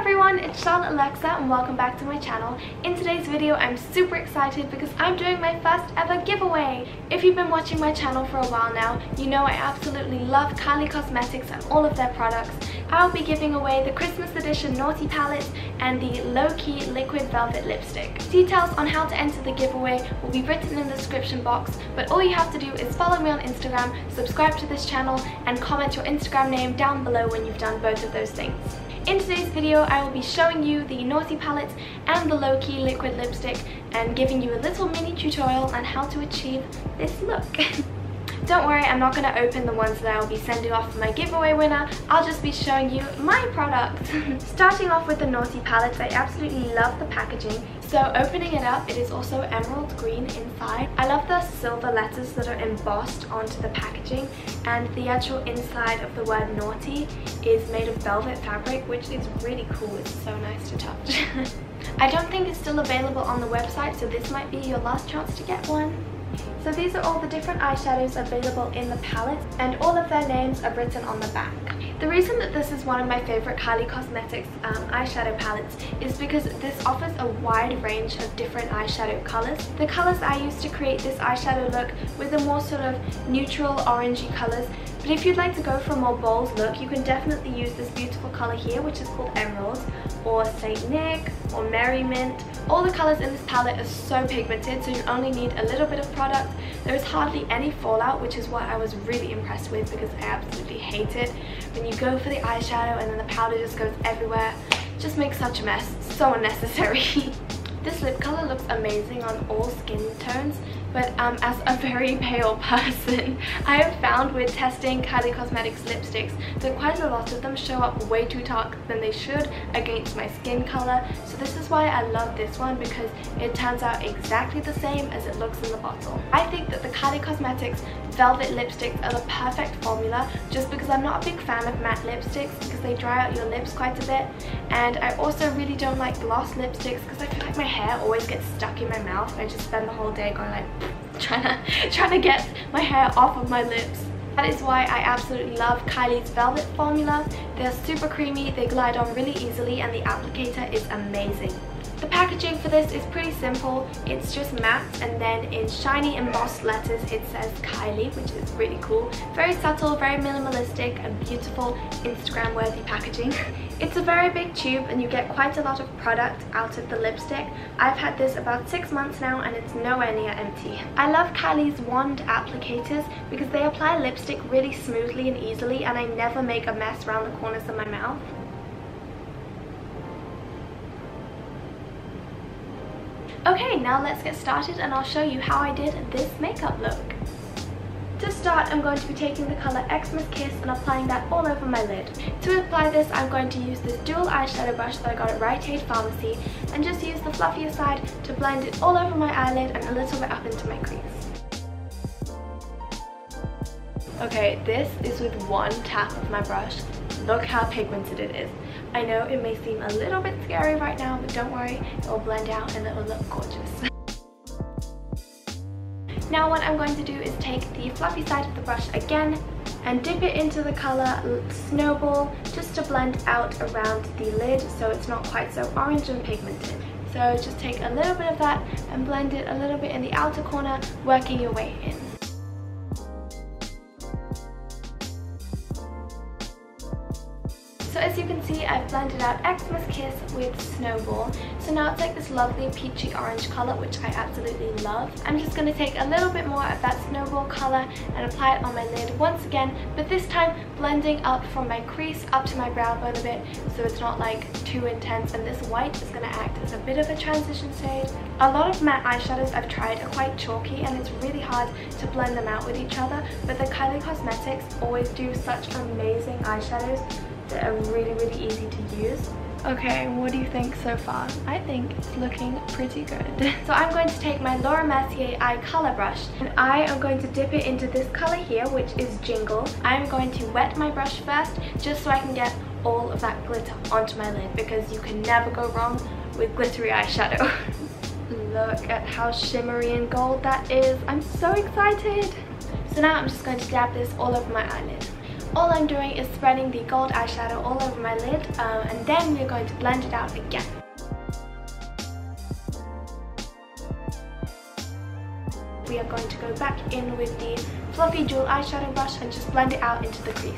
everyone, it's Charlotte Alexa and welcome back to my channel. In today's video I'm super excited because I'm doing my first ever giveaway. If you've been watching my channel for a while now, you know I absolutely love Kylie Cosmetics and all of their products. I'll be giving away the Christmas edition Naughty palette and the Lowkey liquid velvet lipstick. Details on how to enter the giveaway will be written in the description box, but all you have to do is follow me on Instagram, subscribe to this channel and comment your Instagram name down below when you've done both of those things. In today's video, I will be showing you the Naughty palette and the Lowkey liquid lipstick and giving you a little mini tutorial on how to achieve this look. Don't worry, I'm not going to open the ones that I will be sending off for my giveaway winner. I'll just be showing you my product. Starting off with the Naughty palette, I absolutely love the packaging. So opening it up, it is also emerald green inside. I love the silver letters that are embossed onto the packaging, and the actual inside of the word Naughty is made of velvet fabric, which is really cool. It's so nice to touch. I don't think it's still available on the website, so this might be your last chance to get one. So these are all the different eyeshadows available in the palette, and all of their names are written on the back. The reason that this is one of my favourite Kylie Cosmetics eyeshadow palettes is because this offers a wide range of different eyeshadow colours. The colours I used to create this eyeshadow look were the more sort of neutral orangey colours, but if you'd like to go for a more bold look, you can definitely use this beautiful colour here, which is called Emerald, or Saint Nick, or Merry Mint. All the colours in this palette are so pigmented, so you only need a little bit of product. There is hardly any fallout, which is what I was really impressed with because I absolutely hate it when you go for the eyeshadow and then the powder just goes everywhere. It just makes such a mess. So unnecessary. This lip colour looks amazing on all skin tones, but as a very pale person, I have found with testing Kylie Cosmetics lipsticks that quite a lot of them show up way too dark than they should against my skin colour. So this is why I love this one, because it turns out exactly the same as it looks in the bottle. I think that the Kylie Cosmetics velvet lipsticks are the perfect formula, just because I'm not a big fan of matte lipsticks because they dry out your lips quite a bit, and I also really don't like gloss lipsticks because I feel like my hair always gets stuck in my mouth and I just spend the whole day going like trying to get my hair off of my lips. That is why I absolutely love Kylie's velvet formula. They're super creamy, they glide on really easily, and the applicator is amazing. The packaging for this is pretty simple. It's just matte, and then in shiny embossed letters it says Kylie, which is really cool. Very subtle, very minimalistic, and beautiful Instagram worthy packaging. It's a very big tube and you get quite a lot of product out of the lipstick. I've had this about 6 months now and it's nowhere near empty. I love Kylie's wand applicators because they apply lipstick really smoothly and easily, and I never make a mess around the corners of my mouth. Okay, now let's get started and I'll show you how I did this makeup look. To start, I'm going to be taking the colour Xmas Kiss and applying that all over my lid. To apply this, I'm going to use this dual eyeshadow brush that I got at Rite Aid Pharmacy and just use the fluffier side to blend it all over my eyelid and a little bit up into my crease. Okay, this is with one tap of my brush. Look how pigmented it is. I know it may seem a little bit scary right now, but don't worry, it will blend out and it will look gorgeous. Now what I'm going to do is take the fluffy side of the brush again and dip it into the colour Snowball just to blend out around the lid so it's not quite so orange and pigmented. So just take a little bit of that and blend it a little bit in the outer corner, working your way in. So as you can see, I've blended out Xmas Kiss with Snowball. So now it's like this lovely peachy orange colour, which I absolutely love. I'm just going to take a little bit more of that Snowball colour and apply it on my lid once again, but this time blending up from my crease up to my brow bone a bit so it's not like too intense, and this white is going to act as a bit of a transition shade. A lot of matte eyeshadows I've tried are quite chalky and it's really hard to blend them out with each other, but the Kylie Cosmetics always do such amazing eyeshadows that are really easy to use. Okay, what do you think so far? I think it's looking pretty good. So I'm going to take my Laura Mercier eye color brush and I am going to dip it into this color here, which is Jingle. I'm going to wet my brush first just so I can get all of that glitter onto my lid, because you can never go wrong with glittery eyeshadow. Look at how shimmery and gold that is. I'm so excited. So now I'm just going to dab this all over my eyelid. all I'm doing is spreading the gold eyeshadow all over my lid, and then we're going to blend it out again. We are going to go back in with the fluffy jewel eyeshadow brush and just blend it out into the crease.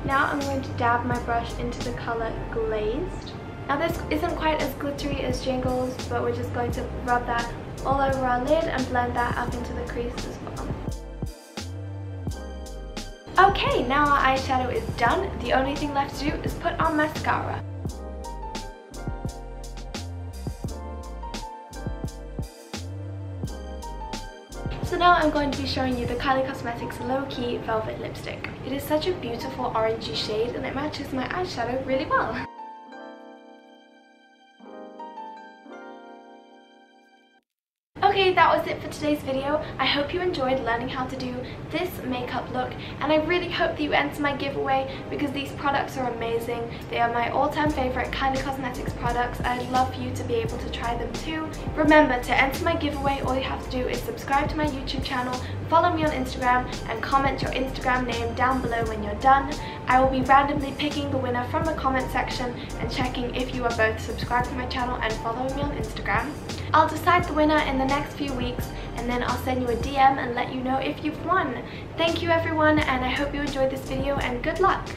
Now I'm going to dab my brush into the colour Glazed. Now this isn't quite as glittery as Jingles, but we're just going to rub that all over our lid and blend that up into the crease as well. Okay, now our eyeshadow is done. The only thing left to do is put on mascara. So now I'm going to be showing you the Kylie Cosmetics Lowkey Velvet Lipstick. It is such a beautiful orangey shade and it matches my eyeshadow really well. Okay, that was it for today's video. I hope you enjoyed learning how to do this makeup look, and I really hope that you enter my giveaway because these products are amazing. They are my all-time favorite Kylie Cosmetics products. I'd love for you to be able to try them too. Remember, to enter my giveaway, all you have to do is subscribe to my YouTube channel, follow me on Instagram, and comment your Instagram name down below when you're done. I will be randomly picking the winner from the comment section and checking if you are both subscribed to my channel and following me on Instagram. I'll decide the winner in the next few weeks, and then I'll send you a DM and let you know if you've won. Thank you everyone, and I hope you enjoyed this video, and good luck!